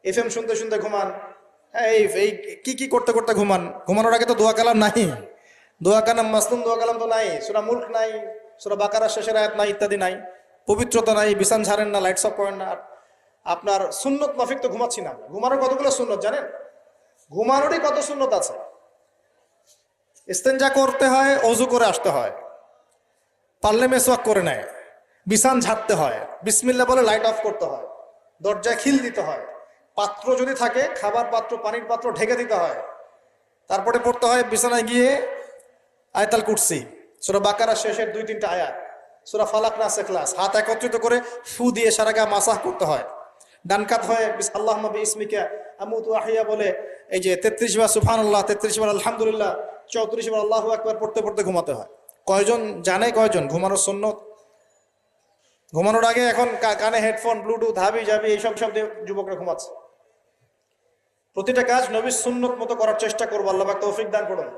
FM শুনতে শুনতে ঘুমান, এই এই কি কি করতে করতে ঘুমান। ঘুমানোর আগে তো দোয়া কালাম নাই, দোয়া কালাম মাসনুন দোয়া কালাম তো নাই, সূরা মুলক নাই, সূরা বাকারার শেষের আয়াত নাই, ইত্যাদি নাই, পবিত্রতা নাই, বিছান ঝাড়েন না, লাইটস অফ করেন না। আপনার সুন্নত মাফিক তো ঘুমাচ্ছি না। ঘুমানোর কতগুলো সুন্নত জানেন? ঘুমানোরই কত সুন্নত আছে। ইস্তেঞ্জা করতে হয়, অজু করে আসতে হয়, পারলে মেসওয়াক করে নেয়, বিছান ঝাড়তে হয়, বিসমিল্লাহ বলে লাইট অফ করতে হয়, দরজায় খিল দিতে হয়, পাত্র যদি থাকে খাবার পাত্র পানির পাত্র ঢেকে দিতে হয়, তারপরে পড়তে হয় বিছানায় গিয়ে আয়াতুল কুরসি, সূরা বাকারা শেষের 2-3টা আয়াত, সূরা ফালাক নাস ইখলাস, হাত একত্রিত করে ফু দিয়ে সারা গা মাসাহ করতে হয়। ডান কাত হয়ে আল্লাহুম্মা বিইসমিকা আমুতু আহইয়া বলে এই যে 33 বার সুবহানাল্লাহ, 33 বার আলহামদুলিল্লাহ, 34 বার আল্লাহু আকবার পড়তে পড়তে ঘুমাতে হয়। কয়জন জানে কয়জন ঘুমানোর সুন্নত? ঘুমানোর আগে এখন কানে হেডফোন, ব্লুটুথ, হাবি জাবি এইসব সব দিয়ে যুবকরা ঘুমাচ্ছে। প্রতিটা কাজ নবীর সুন্নত মতো করার চেষ্টা করবো। আল্লাহ পাক তৌফিক দান করুন।